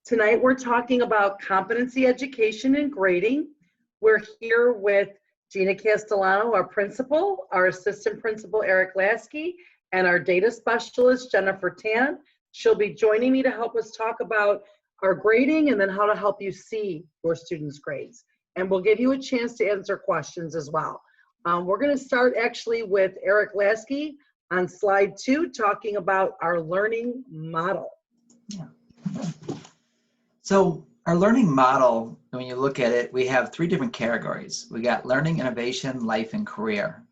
Tonight we're talking about competency education and grading. We're here with Gina Castellano, our principal, our assistant principal, Eric Lasky, and our data specialist, Jennifer Tan. She'll be joining me to help us talk about our grading and then how to help you see your students' grades. And we'll give you a chance to answer questions as well. We're going to start actually with Eric Lasky on slide 2, talking about our learning model. Yeah. So our learning model, when you look at it, we have 3 different categories. We got learning, innovation, life, and career.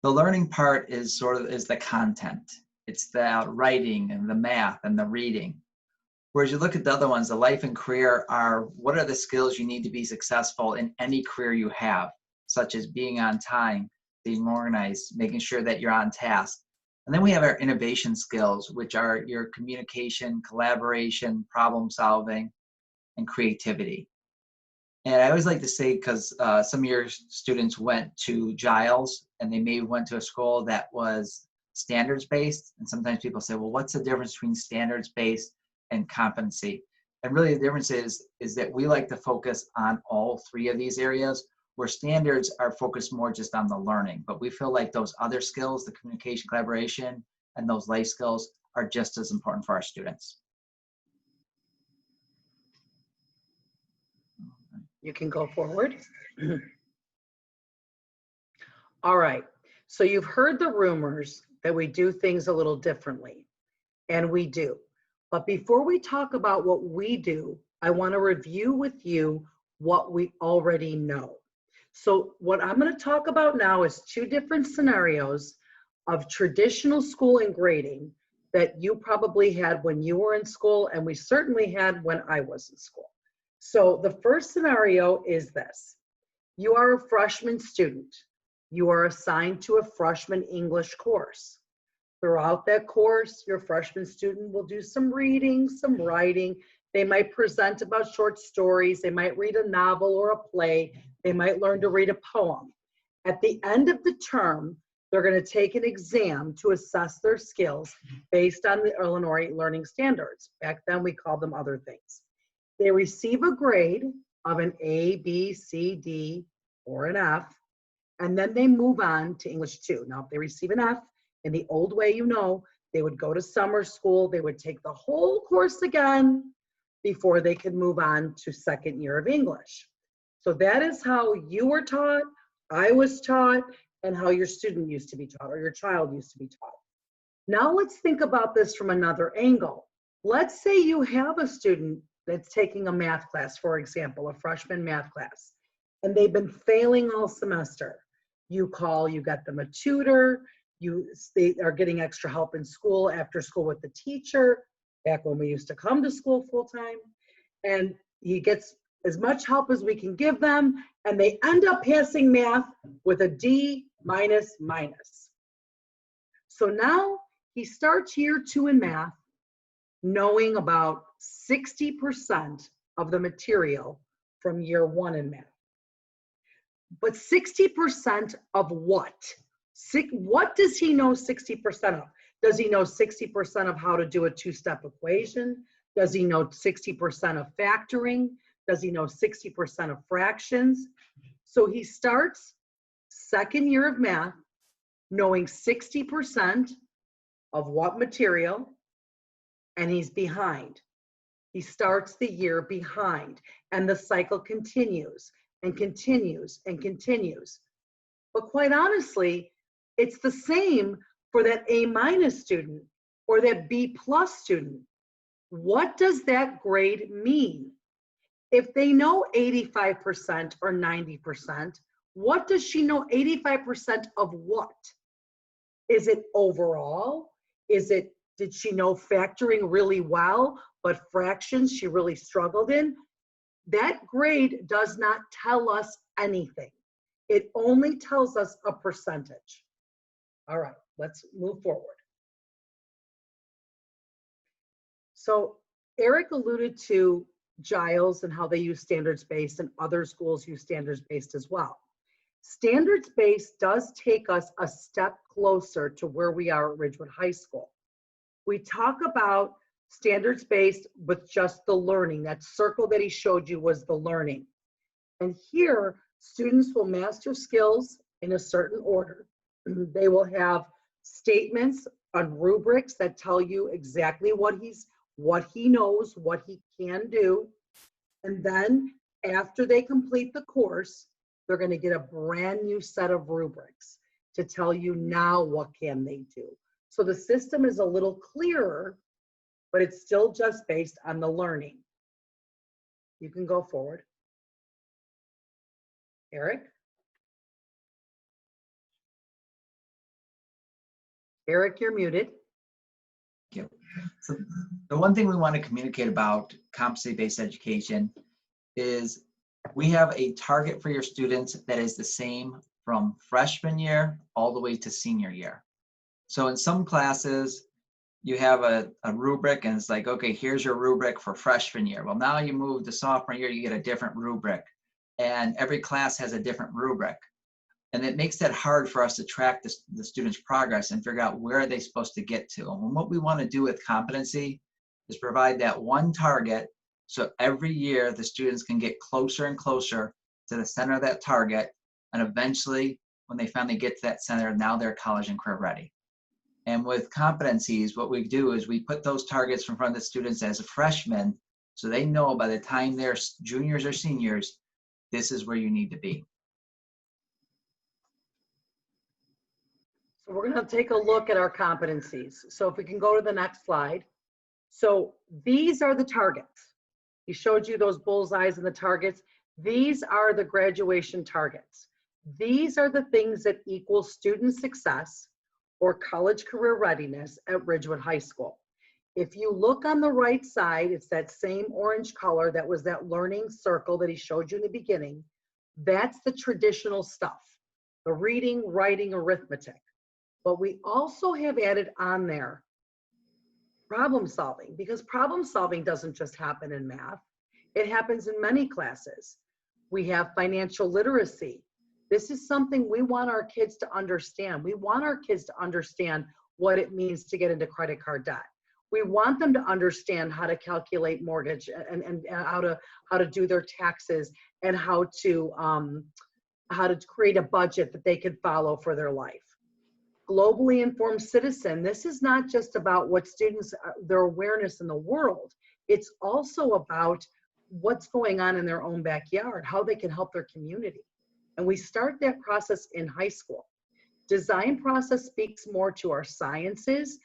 The learning part is the content. It's the writing and the math and the reading. Whereas you look at the other ones, the life and career are what are the skills you need to be successful in any career you have, such as being on time, being organized, making sure that you're on task. And then we have our innovation skills, which are your communication, collaboration, problem solving, and creativity. And I always like to say, because some of your students went to Giles and they maybe went to a school that was standards-based. And sometimes people say, well, what's the difference between standards-based and competency? And really the difference is that we like to focus on all 3 of these areas, where standards are focused more just on the learning. But we feel like those other skills, the communication, collaboration, and those life skills are just as important for our students. You can go forward. All right, so you've heard the rumors that we do things a little differently, and we do. But before we talk about what we do, I want to review with you what we already know. So what I'm going to talk about now is 2 different scenarios of traditional school and grading that you probably had when you were in school, and we certainly had when I was in school. So the first scenario is this. You are a freshman student. You are assigned to a freshman English course. Throughout that course, your freshman student will do some reading, some writing. They might present about short stories. They might read a novel or a play. They might learn to read a poem. At the end of the term, they're going to take an exam to assess their skills based on the Illinois Learning Standards. Back then, we called them other things. They receive a grade of an A, B, C, D, or an F, and then they move on to English 2. Now, if they receive an F, in the old way, you know, they would go to summer school. They would take the whole course again before they could move on to 2nd year of English. So that is how you were taught, I was taught, and how your student used to be taught, or your child used to be taught. Now let's think about this from another angle. Let's say you have a student that's taking a math class, for example, a freshman math class, and they've been failing all semester. You get them a tutor, they are getting extra help in school, after school with the teacher, back when we used to come to school full time, and he gets as much help as we can give them, and they end up passing math with a D minus minus. So now he starts year 2 in math, knowing about 60% of the material from year 1 in math. But 60% of what? What does he know 60% of? Does he know 60% of how to do a 2-step equation? Does he know 60% of factoring? Does he know 60% of fractions? So he starts 2nd year of math knowing 60% of what material, and he's behind. He starts the year behind, and the cycle continues and continues and continues. But quite honestly, it's the same for that A- student or that B+ student. What does that grade mean? If they know 85% or 90%, what does she know 85% of what? Is it overall? Did she know factoring really well, but fractions she really struggled in? That grade does not tell us anything. It only tells us a percentage. All right, let's move forward. So Eric alluded to Giles and how they use standards-based, and other schools use standards-based as well. Standards-based does take us a step closer to where we are at Ridgewood High School. We talk about standards-based with just the learning. That circle that he showed you was the learning. And here, students will master skills in a certain order. They will have statements on rubrics that tell you exactly what he knows, what he can do. And then after they complete the course, they're going to get a brand new set of rubrics to tell you now what can they do. So the system is a little clearer, but it's still just based on the learning. You can go forward. Eric? Eric, you're muted. Thank you. So the one thing we want to communicate about competency-based education is we have a target for your students that is the same from freshman year all the way to senior year. So in some classes, you have a rubric and it's like, okay, here's your rubric for freshman year. Well, now you move to sophomore year, you get a different rubric. And every class has a different rubric. And it makes that hard for us to track the students' progress and figure out where are they supposed to get to. And what we want to do with competency is provide that one target so every year the students can get closer and closer to the center of that target. And eventually, when they finally get to that center, now they're college and career ready. And with competencies, what we do is we put those targets in front of the students as a freshman so they know by the time they're juniors or seniors, this is where you need to be. So we're going to take a look at our competencies. So if we can go to the next slide. So these are the targets. He showed you those bullseyes and the targets. These are the graduation targets. These are the things that equal student success or college career readiness at Ridgewood High School. If you look on the right side, it's that same orange color that was that learning circle that he showed you in the beginning. That's the traditional stuff, the reading, writing, arithmetic. But we also have added on there problem solving, because problem solving doesn't just happen in math. It happens in many classes. We have financial literacy. This is something we want our kids to understand. We want our kids to understand what it means to get into credit card debt. We want them to understand how to calculate mortgage and how to do their taxes and how to create a budget that they can follow for their life. Globally informed citizen, this is not just about what students, their awareness in the world. It's also about what's going on in their own backyard, how they can help their community. And we start that process in high school. Design process speaks more to our sciences,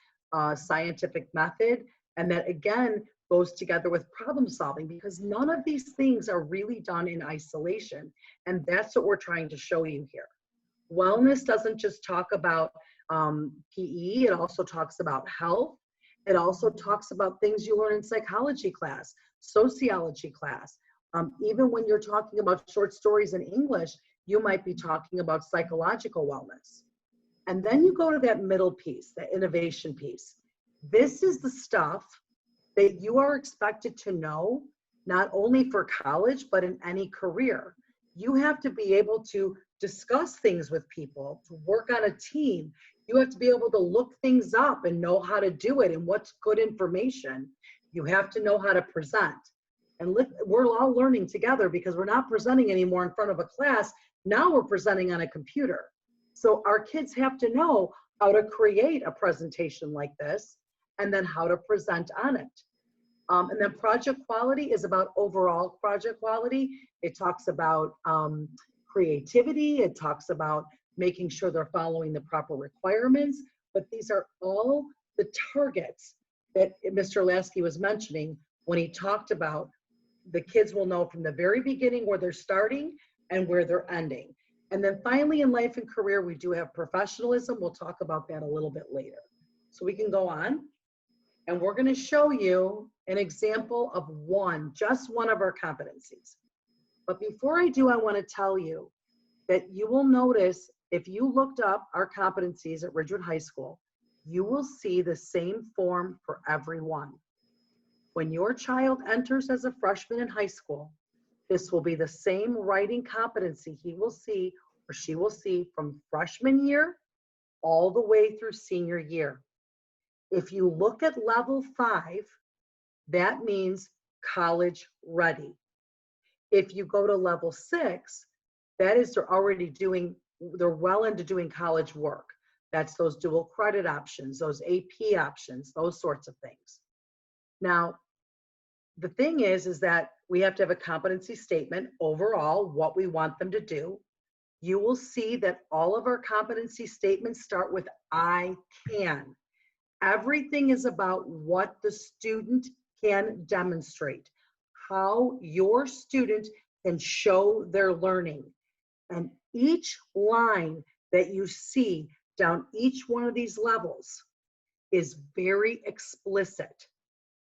scientific method, and that again goes together with problem solving, because none of these things are really done in isolation. And that's what we're trying to show you here. Wellness doesn't just talk about PE, it also talks about health. It also talks about things you learn in psychology class, sociology class. Even when you're talking about short stories in English, you might be talking about psychological wellness. And then you go to that middle piece, that innovation piece. This is the stuff that you are expected to know, not only for college, but in any career. You have to be able to discuss things with people, to work on a team. You have to be able to look things up and know how to do it and what's good information. You have to know how to present. And we're all learning together, because we're not presenting anymore in front of a class. Now we're presenting on a computer. So our kids have to know how to create a presentation like this and then how to present on it. And then project quality is about overall project quality. It talks about creativity. It talks about making sure they're following the proper requirements. But these are all the targets that Mr. Lasky was mentioning when he talked about the kids will know from the very beginning where they're starting and where they're ending. And then finally in life and career, we do have professionalism. We'll talk about that a little bit later. So we can go on. And we're going to show you an example of just one of our competencies. But before I do, I want to tell you that you will notice, if you looked up our competencies at Ridgewood High School, you will see the same form for everyone. When your child enters as a freshman in high school, this will be the same writing competency he will see or she will see from freshman year all the way through senior year. If you look at level 5, That means college ready. If you go to level 6, that is they're well into doing college work. That's those dual credit options, those AP options, those sorts of things. Now, the thing is that we have to have a competency statement overall, what we want them to do. You will see that all of our competency statements start with I can. Everything is about what the student can demonstrate, how your student can show their learning. And each line that you see down each one of these levels is very explicit.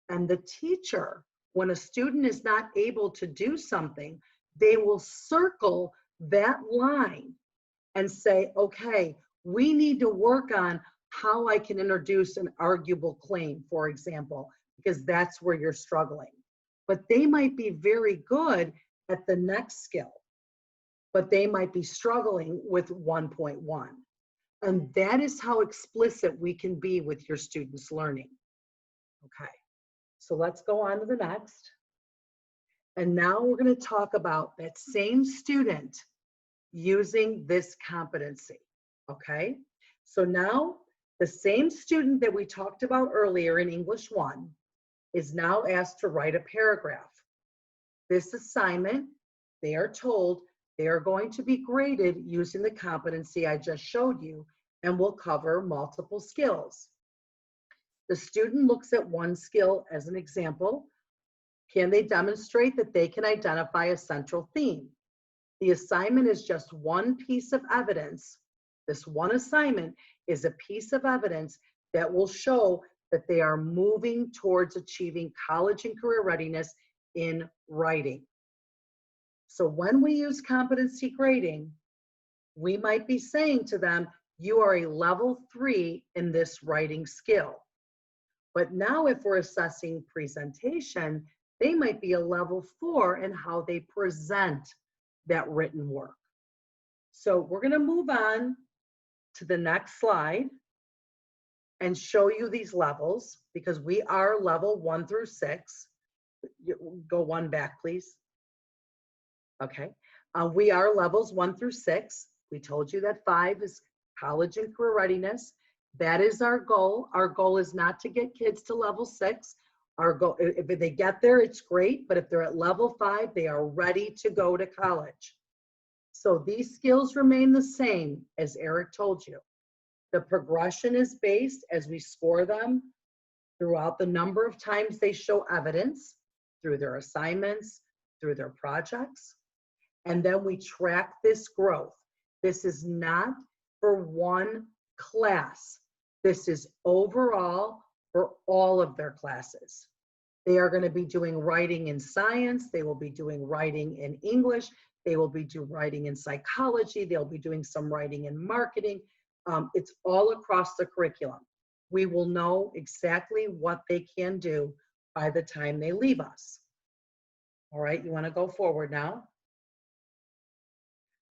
And the teacher, when a student is not able to do something, they will circle that line and say, okay, we need to work on how I can introduce an arguable claim, for example, because that's where you're struggling. But they might be very good at the next skill, but they might be struggling with 1.1. And that is how explicit we can be with your students' learning. Okay, so let's go on to the next. And now we're going to talk about that same student using this competency. Okay, so now the same student that we talked about earlier in English 1 is now asked to write a paragraph. This assignment, they are told they are going to be graded using the competency I just showed you, and will cover multiple skills. The student looks at one skill as an example. Can they demonstrate that they can identify a central theme? The assignment is just one piece of evidence. This one assignment is a piece of evidence that will show that they are moving towards achieving college and career readiness in writing. So when we use competency grading, we might be saying to them, you are a level 3 in this writing skill. But now if we're assessing presentation, they might be a level 4 in how they present that written work. So we're going to move on to the next slide and show you these levels, because we are level 1 through 6. Go one back, please. Okay. We are levels 1 through 6. We told you that 5 is college and career readiness. That is our goal. Our goal is not to get kids to level 6. Our goal, if they get there, it's great. But if they're at level 5, they are ready to go to college. So these skills remain the same as Eric told you. The progression is based as we score them throughout the number of times they show evidence, through their assignments, through their projects. And then we track this growth. This is not for one class. This is overall for all of their classes. They are going to be doing writing in science. They will be doing writing in English. They will be doing writing in psychology. They'll be doing some writing in marketing. It's all across the curriculum. We will know exactly what they can do by the time they leave us. All right, you want to go forward now?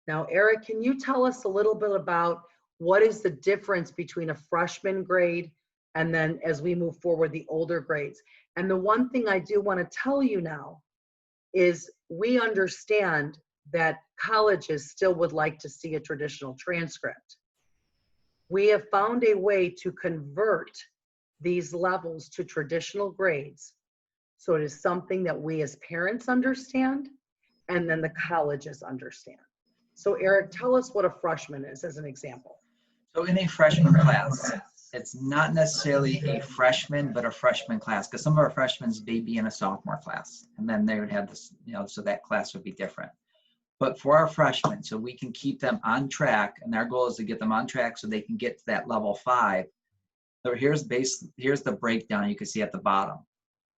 Now, Eric, can you tell us a little bit about what is the difference between a freshman grade and then as we move forward, the older grades? And the one thing I do want to tell you now is we understand that colleges still would like to see a traditional transcript. We have found a way to convert these levels to traditional grades. So it is something that we as parents understand, and then the colleges understand. So Eric, tell us what a freshman is as an example. So in a freshman class, it's not necessarily a freshman, but a freshman class, because some of our freshmen may be in a sophomore class, and then they would have this, so that class would be different. But for our freshmen, so we can keep them on track, and our goal is to get them on track so they can get to that level 5. So here's the breakdown you can see at the bottom.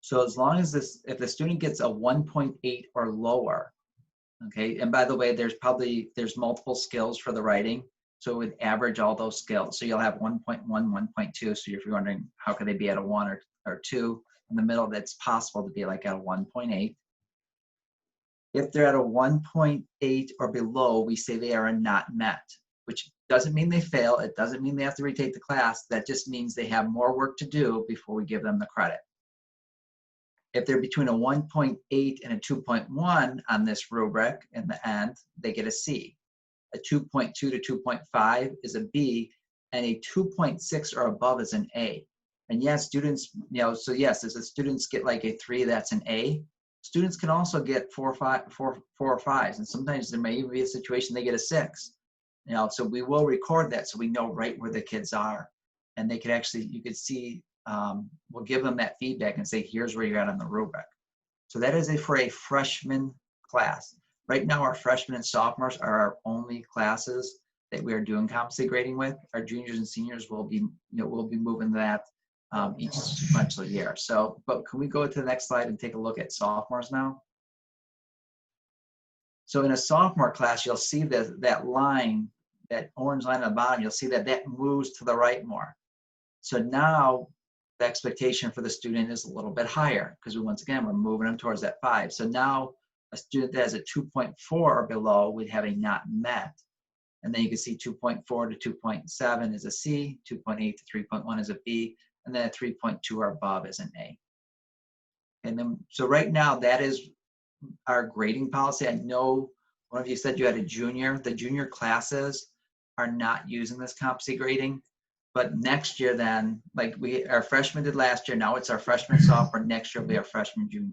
So as long as if the student gets a 1.8 or lower, okay, and by the way, there's multiple skills for the writing, so it would average all those skills. So you'll have 1.1, 1.2. So if you're wondering how could they be at a 1 or 2 in the middle, that's possible to be like at a 1.8. If they're at a 1.8 or below, we say they are not met, which doesn't mean they fail. It doesn't mean they have to retake the class. That just means they have more work to do before we give them the credit. If they're between a 1.8 and a 2.1 on this rubric in the end, they get a C. A 2.2 to 2.5 is a B, and a 2.6 or above is an A. And yes, students, so yes, as the students get like a 3, that's an A. Students can also get 4 or 5s, and sometimes there may even be a situation they get a 6. So we will record that so we know right where the kids are, and they could actually, you could see, we'll give them that feedback and say, here's where you're at on the rubric. So that is for a freshman class. Right now, our freshmen and sophomores are our only classes that we are doing competency grading with. Our juniors and seniors will be, we'll be moving that each sequential year. So, but can we go to the next slide and take a look at sophomores now? So in a sophomore class, you'll see that line, that orange line at the bottom, you'll see that moves to the right more. So now the expectation for the student is a little bit higher because once again, we're moving them towards that 5. So now a student that has a 2.4 or below would have a not met. And then you can see 2.4 to 2.7 is a C, 2.8 to 3.1 is a B, and then a 3.2 or above is an A. And then, so right now that is our grading policy. I know one of you said you had a junior. The junior classes are not using this competency grading, but next year then, like our freshmen did last year, now it's our freshman, sophomore, next year will be our freshman, junior,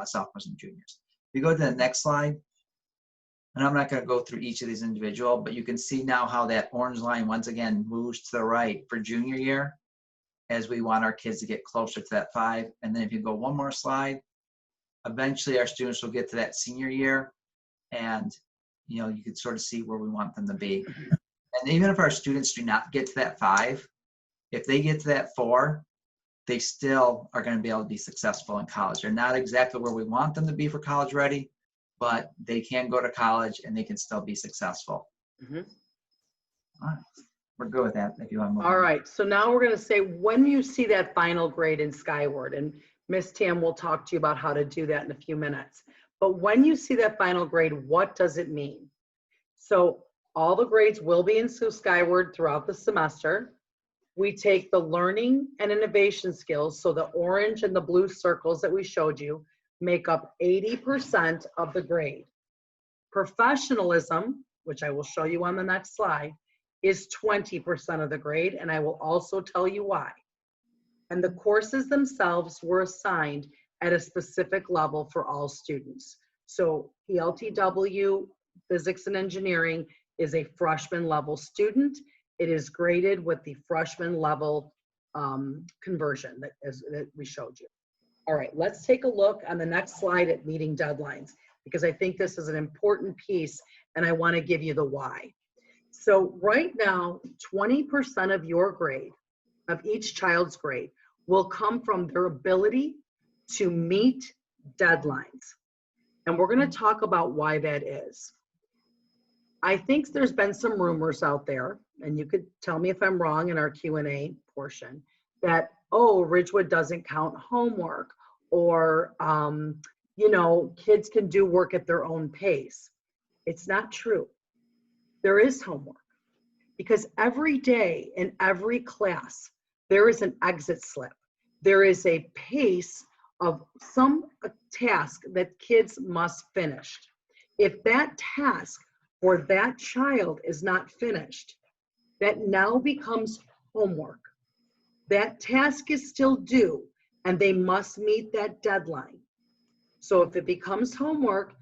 sophomores and juniors. If you go to the next slide, and I'm not going to go through each of these individual, but you can see now how that orange line once again moves to the right for junior year as we want our kids to get closer to that 5. And then if you go one more slide, eventually our students will get to that senior year, and you can sort of see where we want them to be. And even if our students do not get to that 5, if they get to that 4, they still are going to be able to be successful in college. They're not exactly where we want them to be for college ready, but they can go to college and they can still be successful. Mm-hmm. All right. We're good with that if you want to move All on. right, so now we're going to say when you see that final grade in Skyward, and Miss Tam will talk to you about how to do that in a few minutes. But when you see that final grade, what does it mean? So all the grades will be in Skyward throughout the semester. We take the learning and innovation skills, so the orange and the blue circles that we showed you make up 80% of the grade. Professionalism, which I will show you on the next slide, is 20% of the grade, and I will also tell you why. And the courses themselves were assigned at a specific level for all students. So PLTW, Physics and Engineering, is a freshman level student. It is graded with the freshman level conversion that we showed you. All right, let's take a look on the next slide at meeting deadlines, because I think this is an important piece and I want to give you the why. So right now, 20% of your grade, of each child's grade, will come from their ability to meet deadlines. And we're going to talk about why that is. I think there's been some rumors out there, and you could tell me if I'm wrong in our Q&A portion, that, oh, Ridgewood doesn't count homework, or, kids can do work at their own pace. It's not true. There is homework, because every day in every class, there is an exit slip. There is a pace of some task that kids must finish. If that task for that child is not finished, that now becomes homework. That task is still due, and they must meet that deadline. So if it becomes homework,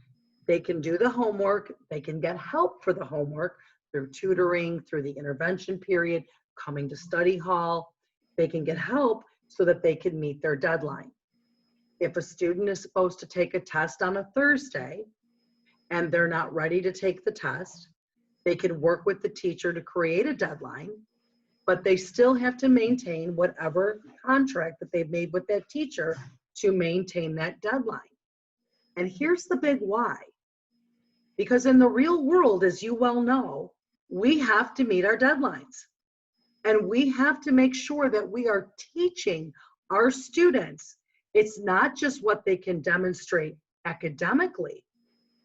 they can do the homework, they can get help for the homework through tutoring, through the intervention period, coming to study hall. They can get help so that they can meet their deadline. If a student is supposed to take a test on a Thursday and they're not ready to take the test, they can work with the teacher to create a deadline, but they still have to maintain whatever contract that they've made with that teacher to maintain that deadline. And here's the big why. Because in the real world, as you well know, we have to meet our deadlines. And we have to make sure that we are teaching our students. It's not just what they can demonstrate academically,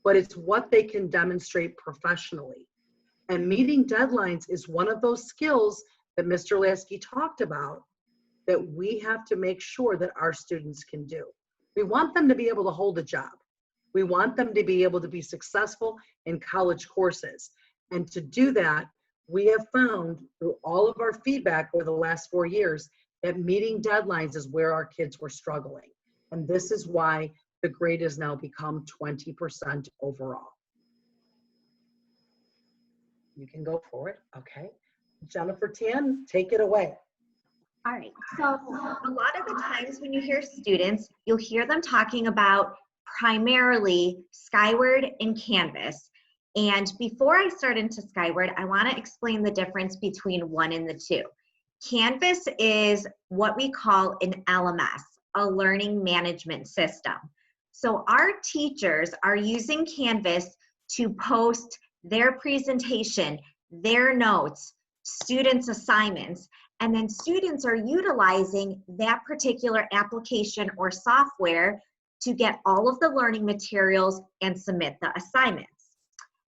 but it's what they can demonstrate professionally. And meeting deadlines is one of those skills that Mr. Lasky talked about that we have to make sure that our students can do. We want them to be able to hold a job. We want them to be able to be successful in college courses. And to do that, we have found through all of our feedback over the last 4 years that meeting deadlines is where our kids were struggling. And this is why the grade has now become 20% overall. You can go for it. Okay. Jennifer Tan, take it away. All right, so a lot of the times when you hear students, you'll hear them talking about primarily Skyward and Canvas. And before I start into Skyward, I want to explain the difference between one and the two. Canvas is what we call an LMS, a learning management system. So our teachers are using Canvas to post their presentation, their notes, students' assignments, and then students are utilizing that particular application or software to get all of the learning materials and submit the assignments.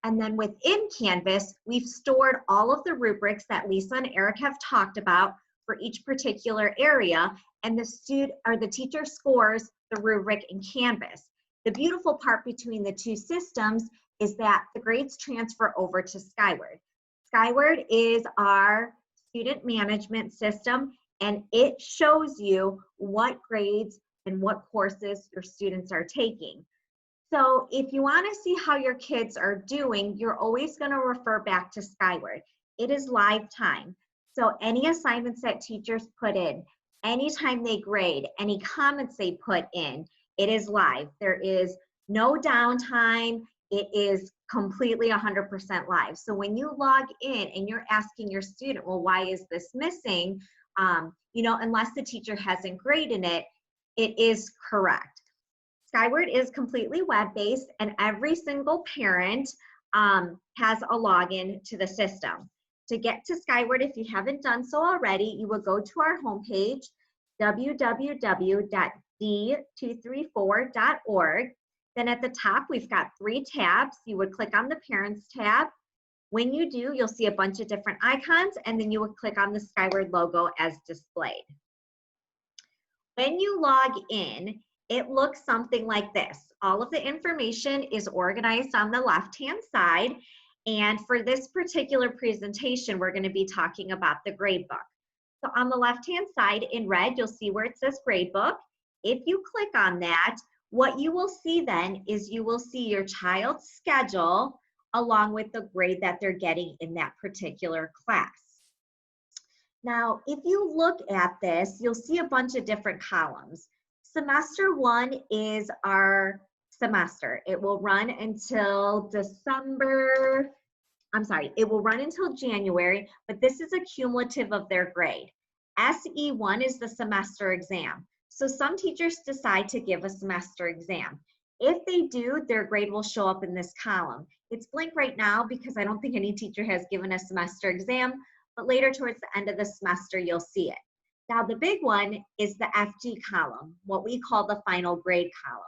And then within Canvas, we've stored all of the rubrics that Lisa and Eric have talked about for each particular area, and the teacher scores the rubric in Canvas. The beautiful part between the two systems is that the grades transfer over to Skyward. Skyward is our student management system, and it shows you what grades and what courses your students are taking. So if you want to see how your kids are doing, you're always going to refer back to Skyward. It is live time. So any assignments that teachers put in, anytime they grade, any comments they put in, it is live. There is no downtime. It is completely 100% live. So when you log in and you're asking your student, well, why is this missing? Unless the teacher hasn't graded it, it is correct. Skyward is completely web-based, and every single parent has a login to the system. To get to Skyward, if you haven't done so already, you will go to our homepage, www.d234.org. Then at the top, we've got 3 tabs. You would click on the Parents tab. When you do, you'll see a bunch of different icons, and then you would click on the Skyward logo as displayed. When you log in, it looks something like this. All of the information is organized on the left-hand side, and for this particular presentation, we're going to be talking about the gradebook. So on the left-hand side in red, you'll see where it says gradebook. If you click on that, what you will see then is you will see your child's schedule along with the grade that they're getting in that particular class. Now, if you look at this, you'll see a bunch of different columns. Semester 1 is our semester. It will run until it will run until January, but this is a cumulative of their grade. SE1 is the semester exam. So some teachers decide to give a semester exam. If they do, their grade will show up in this column. It's blank right now because I don't think any teacher has given a semester exam, but later towards the end of the semester, you'll see it. Now the big one is the FG column, what we call the final grade column.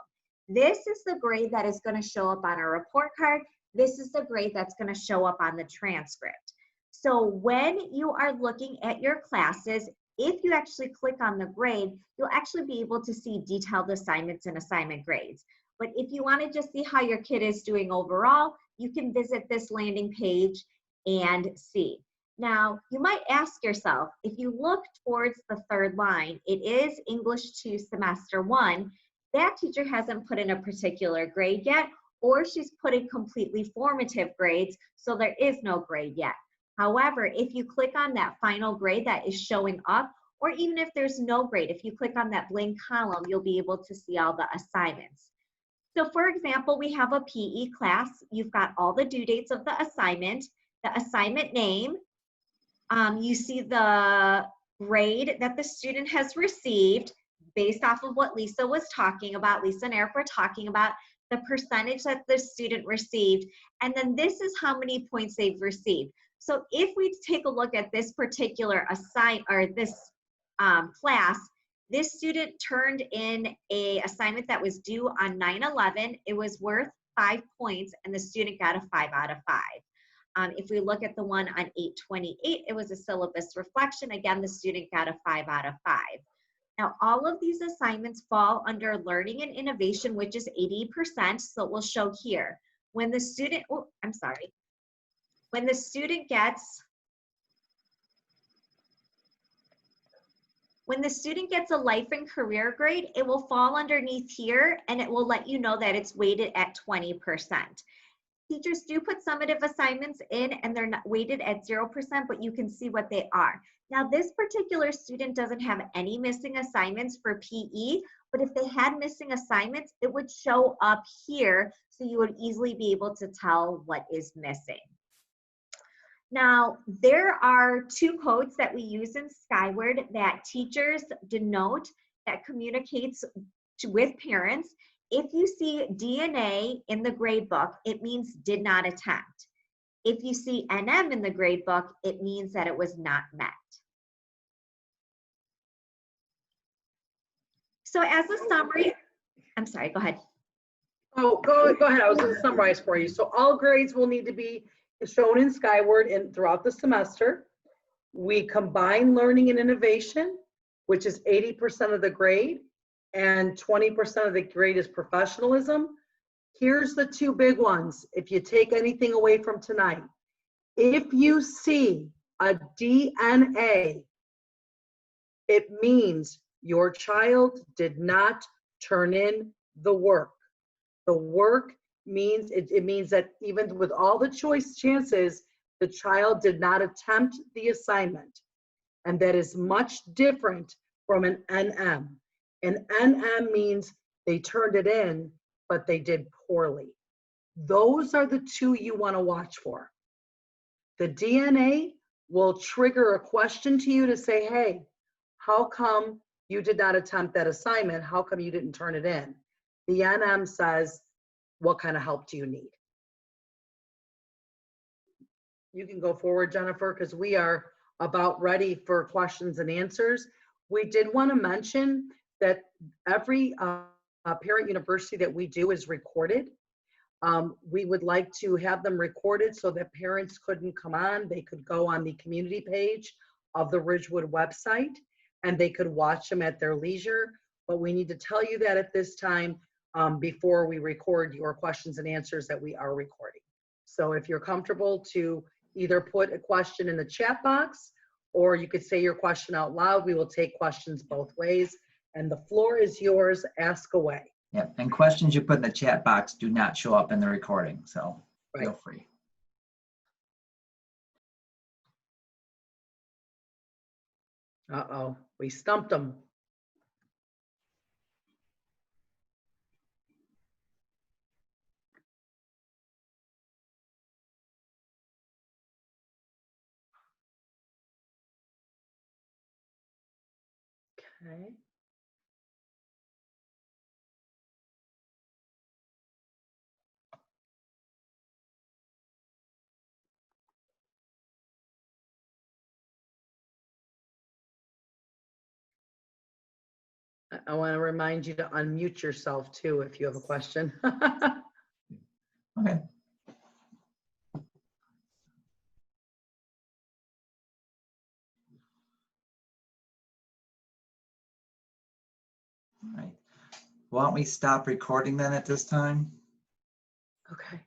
This is the grade that is going to show up on our report card. This is the grade that's going to show up on the transcript. So when you are looking at your classes, if you actually click on the grade, you'll actually be able to see detailed assignments and assignment grades. But if you want to just see how your kid is doing overall, you can visit this landing page and see. Now, you might ask yourself, if you look towards the 3rd line, it is English 2 semester 1. That teacher hasn't put in a particular grade yet, or she's put in completely formative grades, so there is no grade yet. However, if you click on that final grade that is showing up, or even if there's no grade, if you click on that blank column, you'll be able to see all the assignments. So for example, we have a PE class. You've got all the due dates of the assignment name. You see the grade that the student has received based off of what Lisa was talking about. Lisa and Eric were talking about the percentage that the student received, and then this is how many points they've received. So if we take a look at this particular class, this student turned in an assignment that was due on 9/11. It was worth 5 points, and the student got a 5 out of 5. If we look at the one on 8/28, it was a syllabus reflection. Again, the student got a 5 out of 5. Now, all of these assignments fall under learning and innovation, which is 80%, so it will show here. When the student, oh, I'm sorry. When the student gets a life and career grade, it will fall underneath here and it will let you know that it's weighted at 20%. Teachers do put summative assignments in and they're not weighted at 0%, but you can see what they are. Now, this particular student doesn't have any missing assignments for PE, but if they had missing assignments, it would show up here so you would easily be able to tell what is missing. Now, there are 2 codes that we use in Skyward that teachers denote that communicates with parents. If you see DNA in the gradebook, it means did not attempt. If you see NM in the gradebook, it means that it was not met. So as a summary, I'm sorry, go ahead. Oh, go ahead. I was going to summarize for you. So all grades will need to be shown in Skyward and throughout the semester. We combine learning and innovation, which is 80% of the grade, and 20% of the grade is professionalism. Here's the 2 big ones. If you take anything away from tonight, if you see a DNA, it means your child did not turn in the work. The work means, it means that even with all the chances, the child did not attempt the assignment. And that is much different from an NM. An NM means they turned it in, but they did poorly. Those are the 2 you want to watch for. The DNA will trigger a question to you to say, hey, how come you did not attempt that assignment? How come you didn't turn it in? The NM says, what kind of help do you need? You can go forward, Jennifer, because we are about ready for questions and answers. We did want to mention that every parent university that we do is recorded. We would like to have them recorded so that parents couldn't come on. They could go on the community page of the Ridgewood website and they could watch them at their leisure. But we need to tell you that at this time before we record your questions and answers that we are recording. So if you're comfortable to either put a question in the chat box or you could say your question out loud, we will take questions both ways. And the floor is yours. Ask away. Yep, and questions you put in the chat box do not show up in the recording, so feel free. Uh-oh, we stumped them. Okay. I want to remind you to unmute yourself too if you have a question. Okay. All right. Why don't we stop recording then at this time? Okay.